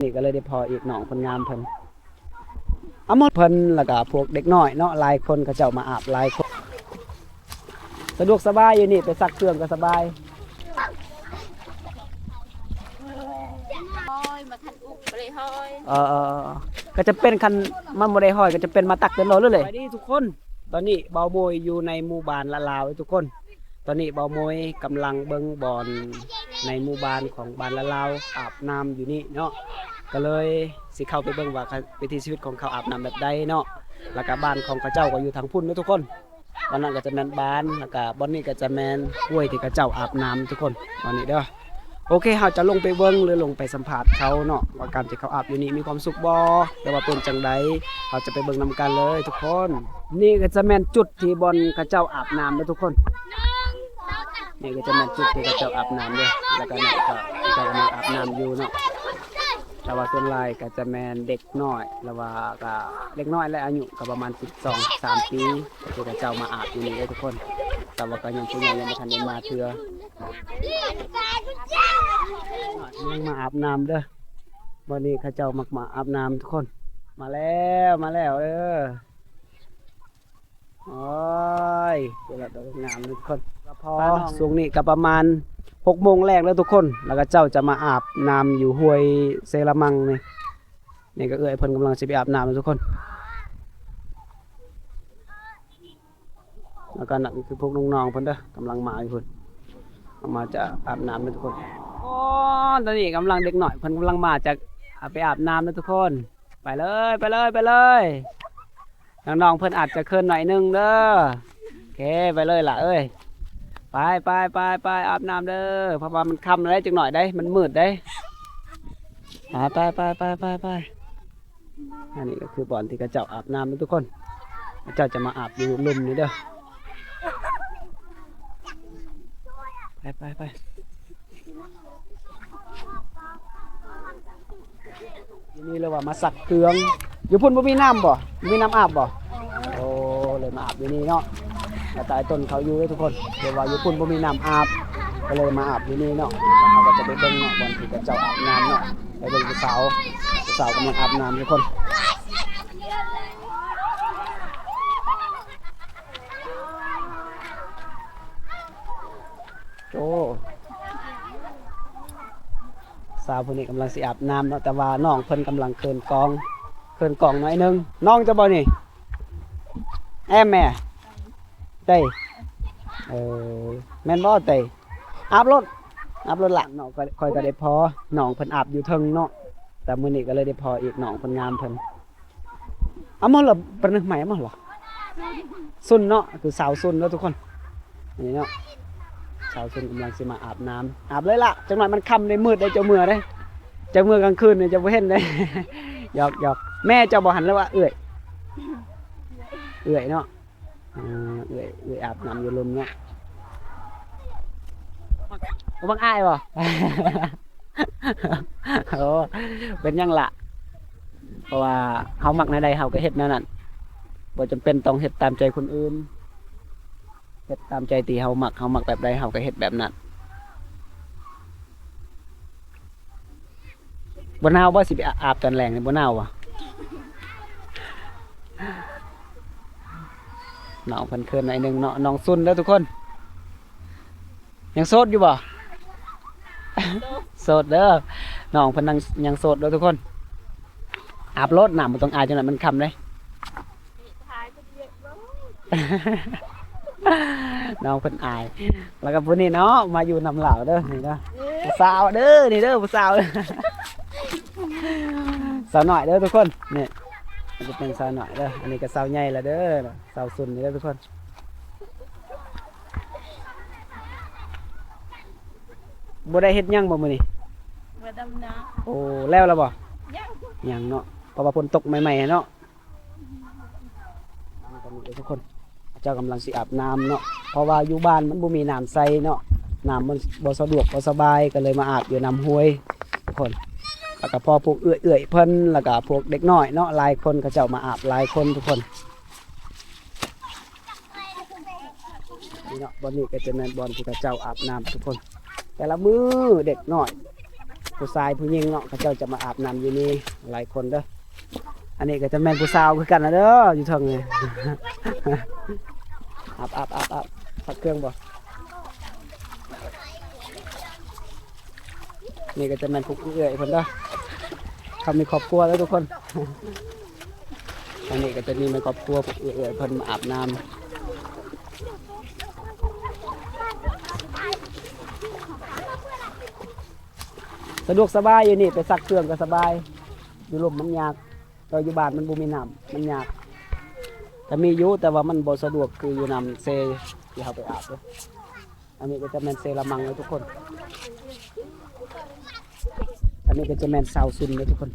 นี่ก็เลยได้พออีกน้องคนงามเพิ่นเอาหมดเพิ่นแล้วก็พวกเด็กน้อยเนาะหลายคนเขาเจ้ามาอาบหลายคนสะดวกสบายอยู่นี่ไปซักเครื่องก็สบายห้อยมาทันอุกไปเลยห้อย ก็จะเป็นคันมันบ่ได้ห้อยก็จะเป็นมาตักเดินรถเลยไปดิทุกคนตอนนี้เบาโมยอยู่ในหมู่บ้านละลาวทุกคนตอนนี้เบาโมยกำลังเบิ่งบอลในหมู่บ้านของบ้านละลาวอาบน้ำอยู่นี่เนาะก็เลยสิเข้าไปเบิ่งว่าวิถีชีวิตของเขาอาบน้ำแบบใดเนาะแล้วก็บ้านของเขาเจ้าก็อยู่ทางพุ่นเนาะทุกคนวันนั้นก็จะแม่นบ้านแล้วก็บอนนี้ก็จะแม่นห้วยที่เขาเจ้าอาบน้ำทุกคนตอนนี้เด้อโอเคเราจะลงไปเบิ่งหรือลงไปสัมผัสเขาเนาะว่าการที่เขาอาบอยู่นี่มีความสุขบ่หรือว่าเป็นจังใดเราจะไปเบิ่งนำกันเลยทุกคนนี่ก็จะแม่นจุดที่บอนเขาเจ้าอาบน้ำเนาะทุกคนนี่ก็จะแม่นจุดที่เขาเจ้าอาบน้ำเลยแล้วก็เนี่ยก็เขากำลังอาบน้ำอยู่เนาะแต่ว่าส่วนหลายก็จะแม่นเด็กน้อยแล้วว่าก็เด็กน้อยและอายุก็ประมาณ12-13 ปีที่เขาเจ้ามาอาบอยู่นี่เลยทุกคนแต่ว่าก็ยังผู้ใหญ่ยังไม่ทันได้มาเทื่อยังมาอาบน้ำเด้อวันนี้เขาเจ้ามักมาอาบน้ำทุกคนมาแล้วเด้อโอ้ยเวลาดอกงามทุกคนพอช่วงนี้ก็ประมาณ6 โมงแรกแล้วทุกคนแล้วก็เจ้าจะมาอาบน้ำอยู่ห้วยเซรามังนี่ก็เอื้อยเพิ่นกำลังจะไปอาบน้ำแล้วทุกคนแล้วก็นั่นคือพวกน้องๆเพิ่นเด้อกำลังมาอยู่เพิ่นมาจะอาบน้ำนะทุกคนโอ้ตอนนี้กำลังเด็กหน่อยเพิ่นกำลังมาจากไปอาบน้ำนะทุกคนไปเลยน้องๆเพิ่นอาจจะเคินหน่อยนึงเด้อโอเคไปเลยล่ะเอ้ยไปอาบน้ำเด้อเพราะว่ามันค่ำแล้วจังหน่อยได้มันมืดได้ไปอันนี้ก็คือบ่อนที่กระเจ้าอาบน้ำนะทุกคนเจ้าจะมาอาบอยู่ลุ่มนี้เด้อไปทีนี้เลยว่ามาสักเครื่องอยู่พุ่นบ่มีน้ำบ่มีน้ำอาบบ่โอ้เลยมาอาบอยู่นี่เนาะแต่ใต้ต้นเขาอยู่เลยทุกคนเดี๋ยวว่าอยู่พุ่นบ่มีน้ำอาบก็เลยมาอาบอยู่นี่เนาะเขาก็จะไปเบิ่งเนาะวันที่เจ้าอาบน้ำเนาะไปเบิ่งผู้สาวกำลังอาบน้ำทุกคนโอ้สาวคนนี้กำลังสิอาบน้ำเนาะแต่ว่าน้องเพิ่นกำลังเคินกองหน่อยนึงน้องจะบ่นี่แม่เต้แม่นบ่เต้อาบรถหลานเนาะค่อยก็ได้พอน้องเพิ่นอาบอยู่เทิงเนาะแต่มื้อนี้ก็เลยได้พออีกน้องเพิ่นงามเพิ่นเอามาเหรอปนึกใหม่เอามาเหรอซุนเนาะคือสาวซุนเนาะทุกคนนี่เนาะสาวซุนกำลังสิมาอาบน้ำอาบเลยล่ะจังหน่อยมันค่ำได้มืดได้เจ้าเมื่อได้เจ้าเมื่อกลางคืนเนี่ยจะบ่เห็นได้ หยอกแม่เจ้าบ่หันแล้วว่าเอื้อยเนาะเอื้อยอาบน้ำอยู่ลมเนาะบังอายบ่ โอ้เป็นยังล่ะเพราะว่าเฮามักในใดเฮาก็เฮ็ดนั่นบ่จำเป็นต้องเฮ็ดตามใจคนอื่นเฮ็ดตามใจที่เฮามักแบบใดเฮาก็เฮ็ดแบบนั้นบ่หนาวบ่สิไปอาบตอนแลงนี่บ่หนาวบ่น้องเพิ่นเคินหน่อยนึงเนาะน้องซุนเด้อทุกคนยังโสดอยู่บ่ โสดเด้อน้องเพิ่นยังโสดเด้อทุกคนอาบรถน้ำบ่ต้องอาบจังได๋มันค่ำเด้ น้องเพิ่นอายแล้วก็ผู้นี้เนาะมาอยู่นำเหล่าเด้อนี่เด้อผู้สาวเด้อนี่เด้อผู้สาว สาวหน่อยเด้อทุกคนนี่มันจะเป็นสาวหน่อยเด้ออันนี้ก็สาวใหญ่ละเด้อสาวซุนนี่เด้อทุกคนบ่ได้เฮ็ดหยังบ่มื้อนี้มาดำน้โอ้แล้วบ่ำยังเนาะเพราะว่าฝนตกใหม่ๆเนาะทุกคนเจ้ากำลังสิอาบน้ำเนาะเพราะว่าอยู่บ้านมันบ่มีน้ำใส่เนาะน้ำมันบ่สะดวกบ่สบายก็เลยมาอาบอยู่น้ำห้วยทุกคนแล้วก็พอพวกเอื้อยเพิ่นแล้วก็พวกเด็กน้อยเนาะหลายคนเขาเจ้ามาอาบหลายคนทุกคนนี่เนาะบ่นี้ก็จะแม่นบ่อนที่เขาเจ้าอาบน้ำทุกคนแต่ละมื้อเด็กน้อย ผู้ชายผู้หญิงเนาะเขาเจ้าจะมาอาบน้ำอยู่นี่หลายคนเด้ออันนี้ก็จะแม่นผู้สาวคือกันนะเด้ออยู่เทางนี่ อาบพักเครื่องบ่นี่ก็จะแม่นพวกเอื้อยเพิ่นเด้อเขามีครอบครัวแล้วทุกคน อันนี้ก็จะมีในครอบครัวพวกเอื้อยเพิ่นมาอาบน้ำสะดวกสบายอยู่นี่ไปซักเครื่องก็สบายอยู่ลมมันยากเราอยู่บ้านมันบ่มีน้ำมันยากแต่มีอยู่แต่ว่ามันบ่สะดวกคืออยู่น้ำเซที่เขาไปอาบเลยอันนี้ก็จะแม่นเซละมังเลยทุกคนอันนี้ก็จะแม่นซาวซุนเลยทุกคน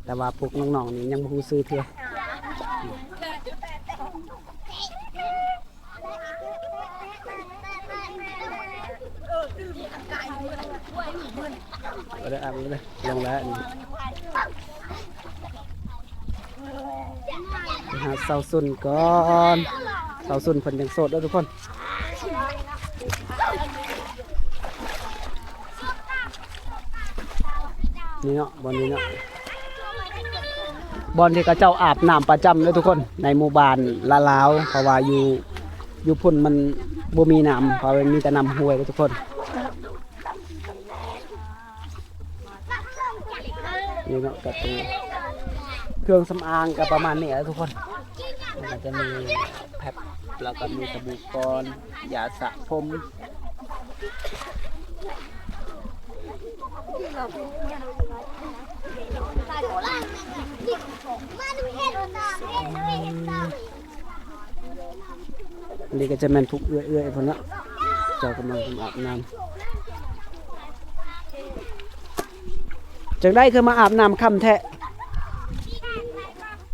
แต่ว่าพวกน้องๆนี่ยังบ่ฮู้ซื้อเทื่อก็ได้อาบเลยลงแล้วนี่ไปหาซาวซุนก่อนซาวซุนเพิ่นยังโสดเด้อทุกคนนี่เนาะบอนนี้เนาะบอนที่เขาเจ้าอาบน้ำประจำเลยทุกคนในหมู่บ้านละลาวเพราะว่าอยู่พุ่นมันบ่มีน้ำเพราะมันมีแต่น้ำห้วยเลยทุกคนนี่เนาะกับตัวเครื่องสำอางก็ประมาณนี้แหละทุกคนมันจะมีแพ็คแล้วก็มีสบู่ก้อนยาสระผมอันนี้ก็จะแม่นทุกเอื้อยๆคนละเจ้ากำลังอาบน้ำจังได้คือมาอาบน้ำค่ำแท้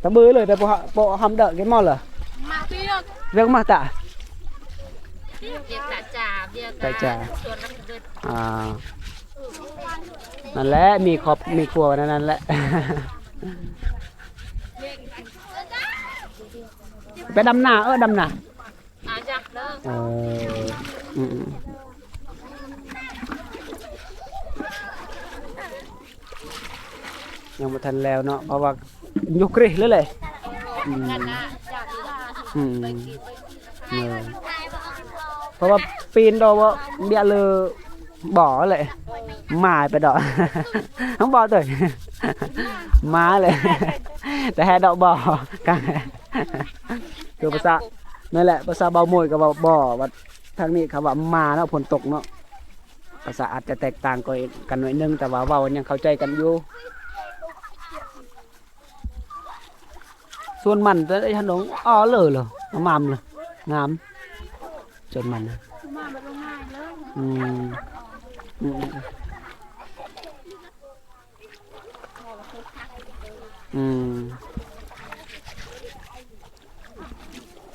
ตะบื้อเลยไปโปะหำเดอะกันมอเหรอ มาเบียก เรียกมาตะ เบียกจ่าเบียก ตาจ่า ส่วนน้ำเดือด นั่นแหละมีครอบมีครัวนั่นแหละ ไปดำนาดำนา จักเด้อ อืมยังไม่ทันแล้วเนาะเพราะว่ายกเร่เลยกันนะจากที่ว่า ไปเพราะว่าปีนดอกว่าเบียเลยบ่อเลยมาไปดอก ทั้งบ่อตัวมาเลย แต่แค่ดอกบ่อกันคือภาษานั่นแหละภาษาเบามวยกับบ่อว่าทางนี้เขาว่ามาเนาะฝนตกเนาะภาษาอาจจะแตกต่างกันหน่อยนึงแต่ว่าเว้ายังเข้าใจกันอยู่ส่วนมันจะได้ขนมอ๋อเลยเหรอมามเลยงามจนมันนะ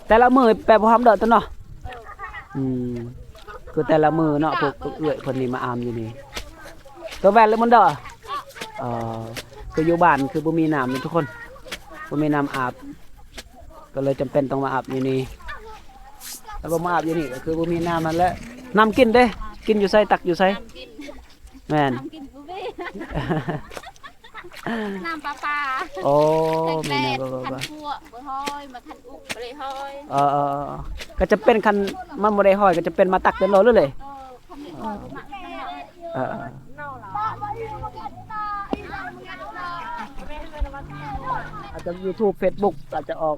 แต่ละมือแปลพร้อมเด้อตัวเนาะคือแต่ละมือเนาะพวกเอื้อยคนนี้มาอามอยู่นี่ตัวแวนเลยมันเด้อคืออยู่บ้านคือบ่มีน้ำนี่ทุกคนบ่มีน้ำอาบก็เลยจำเป็นต้องมาอาบอยู่นี่แล้วบ่มาอาบอยู่นี่ก็คือบ่มีน้ำนั่นแหละน้ำกินเด้กินอยู่ไสตักอยู่ไสแม่น กินบุฟเฟ่น้ำปลา โอ้ แม่ แม่ ทั บ่ นพัวบ่ห้อยมาทันอุกบ่ได้ห้อย ก็จะเป็นคันมันบ่ได้ห้อยก็จะเป็นมาตักเดินรถเลย คำนี้ห้อยมาอาจจะ YouTube Facebook อาจจะออก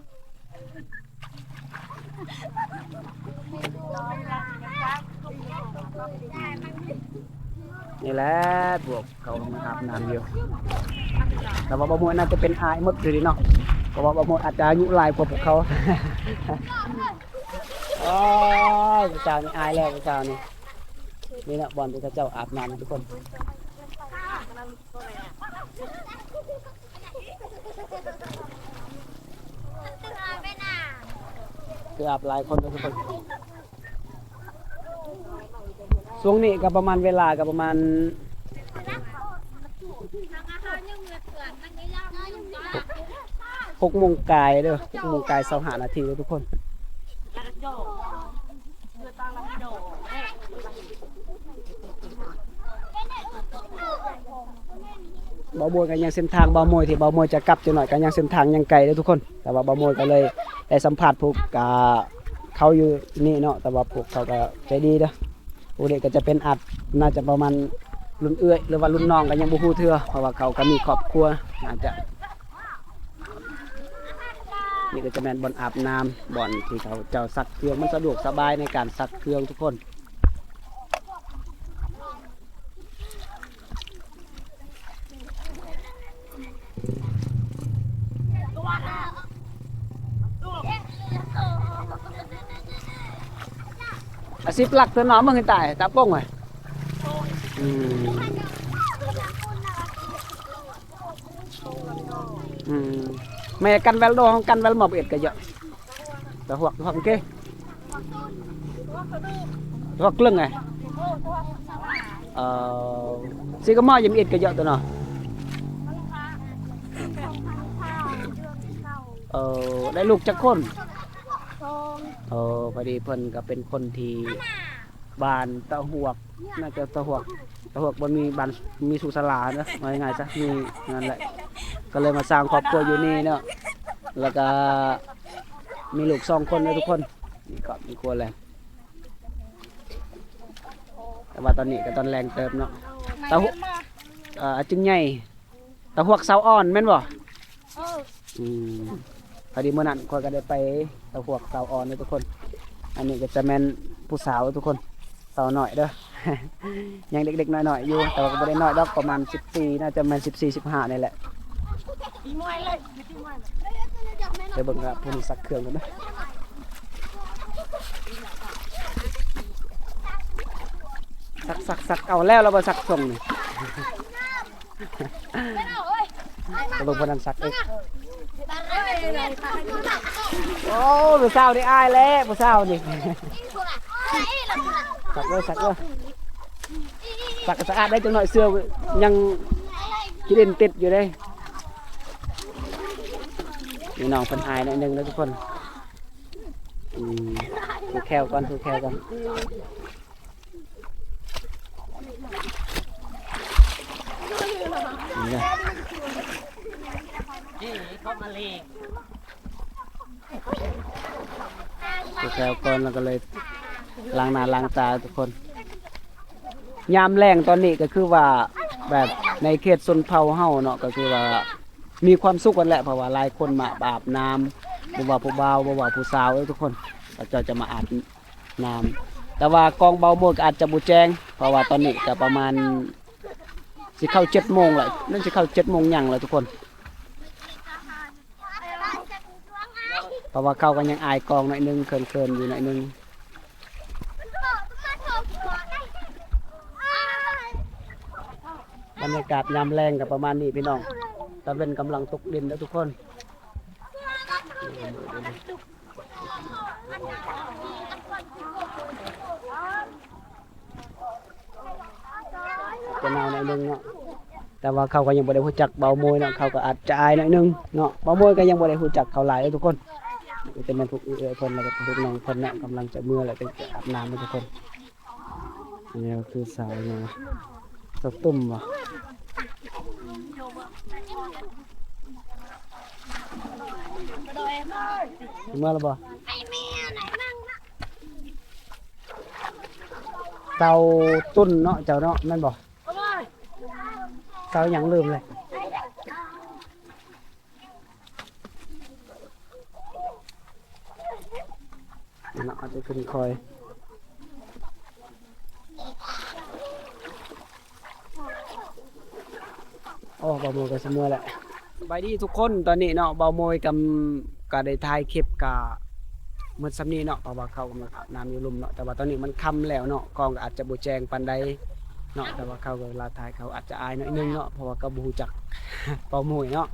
นี่แหละพวกเขามาอาบน้ำอยู่แต่ว่าบางคนน่าจะเป็นอายหมดเลยเนาะเพราะว่าบางคนอาจจะอายุหลายกว่าพวกเขา โอ้ยพระเจ้านี่อายแล้วพระเจ้านี่นี่นะบอลที่พระเจ้าอาบน้ำนะทุกคนคืออาบหลายคนนะทุกคนช่วงนี้ก็ประมาณเวลาก็ประมาณ6 โมงกายเด้อ6 โมงกาย25 นาทีเลยทุกคน เบาโมยก็ยังเส้นทางเบาโมยที่เบาโมยจะกลับจังหน่อยก็ยังเส้นทางยังไกลเด้อทุกคนแต่ว่าเบาโมยก็เลยได้สัมผัสพวกเขาอยู่นี่เนาะแต่ว่าพวกเขาก็ใจดีเด้อพวกเด็กก็จะเป็นอัดน่าจะประมาณรุ่นเอื้อยหรือว่ารุ่นน้องก็ยังบ่ฮู้เทื่อเพราะว่าเขาก็มีครอบครัวอาจจะนี่ก็จะแม่นบ่อนอาบน้ำบ่อนที่เขาเจ้าซักเครื่องมันสะดวกสบายในการซักเครื่องทุกคนอาชีพหลักตัวน้องมึงให้ตายตาโป้งไงอืมอืมแม่กันแวลโดของกันแวลหมอบเอ็ดก็เยอะแต่หัวหัวเก้หัวกลึงไงซีก็มอยิมเอ็ดก็เยอะตัวเนาะได้ลูกจักคนพอดีเพิ่นก็เป็นคนที่บ้านตะหวกน่าจะตะหวกบนมีบ้านมีสุสลาเนาะว่าง่ายๆซะมีนั่นแหละก็เลยมาสร้างครอบครัวอยู่นี่เนาะแล้วก็มีลูก2 คนเลยทุกคนมีครอบมีครัวเลยแต่ว่าตอนนี้ก็ตอนแรงเติมเนาะตะหวกจึงใหญ่ตะหวกเสาอ่อนแม่นบ่พอดีเมื่อนั้นคนก็ได้ไปตะหวกเสาอ่อนเลยทุกคนอันนี้ก็จะแม่นผู้สาวทุกคนสาวหน่อยเด้อ ยังเด็กๆหน่อยๆอยู่แต่ว่าก็ไม่ได้น้อยดอกประมาณ14น่าจะประมาณ14-15นี่แหละเดี๋ยวเบิ่งครับพวกนี้ซักเครื่องกันนะซักเอาแล้วเราไปซักส่งนี่ เดี๋ยวเบิ่งพวกนั้นซักเองโอ้ผู้สาวนี่อายแล้วผู้สาวนี่ สักเลยสักสะอาดได้จังหน่อยเสื้อยังกินติดอยู่เลยนี่น้องเป็นอายหน่อยนึงนะทุกคนถูแควก่อนนี่เขามาเลงถูแควก่อนแล้วก็เลยล้างหน้าล้างตาทุกคนยามแรงตอนนี้ก็คือว่าแบบในเขตชนเผ่าเฮาเนาะก็คือว่ามีความสุขกันแหละเพราะว่าหลายคนมาอาบน้ำบ่ว่าผู้บ่าวบ่ว่าผู้สาวทุกคนก็จะมาอาบน้ำแต่ว่ากองเบาโมดก็อาจจะบ่แจ้งเพราะว่าตอนนี้ก็ประมาณสิเข้า7 โมงแล้วนั่นสิเข้า7 โมงยังแล้วทุกคนเพราะว่าเขาก็ยังอายกองหน่อยนึงเคินๆอยู่หน่อยนึงบรรยากาศยามแรงกับประมาณนี้พี่น้องตะเวนกำลังตกดินแล้วทุกคนจะหนาวหน่อยนึงเนาะแต่ว่าเขาก็ยังบ่ได้รู้จักเบาโมยเนาะเขาก็อาจจะอายหน่อยนึงเนาะเบาโมยก็ยังบ่ได้รู้จักเขาหลายเลยทุกคนจะเป็นพวกเอื้อยเพิ่นแล้วก็พวกน้องเพิ่นเนี่ยกำลังจะเมื่อแล้วจะอาบน้ำทุกคนอันนี้ก็คือสาวเนาะสตุ่มว่ะเมื่อแล้วบ่เตาตุ้นเนาะเจ้าเนาะนั่นบ่เตาหยังลืมเลยเนาะอาจจะขึ้นคอยโอ้เบาโมยก็เสมอแหละสบายดีทุกคนตอนนี้เนาะเบาโมยก็ได้ถ่ายคลิปกะเมื่อซ้ำนี้เนาะเพราะว่าเขากำลังอาบน้ำอยู่ลุ่มเนาะแต่ว่าตอนนี้มันค่ำแล้วเนาะกองก็อาจจะบ่แจ้งปานใดเนาะแต่ว่าเขาก็เวลาถ่ายเขาอาจจะอายหน่อยนึงเนาะเพราะว่าก็บ่รู้จัก เบาโมยเนาะ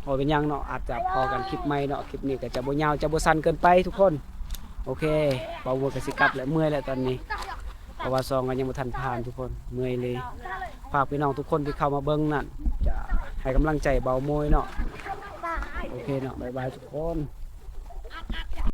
พอเป็นยังเนาะอาจจะพอกันคลิปใหม่เนาะคลิปนี้ก็จะบ่ยาวจะบ่สั้นเกินไปทุกคนโอเคเบาโมยก็สิกลับแล้วเมื่อยแล้วตอนนี้เพราะว่าซองก็ยังบ่ทันผ่านทุกคนเมื่อยเลยฝากพี่น้องทุกคนที่เข้ามาเบิ่งนั่นจะให้กำลังใจเบาโมยเนาะโอเคเนาะบ๊ายบายทุกคน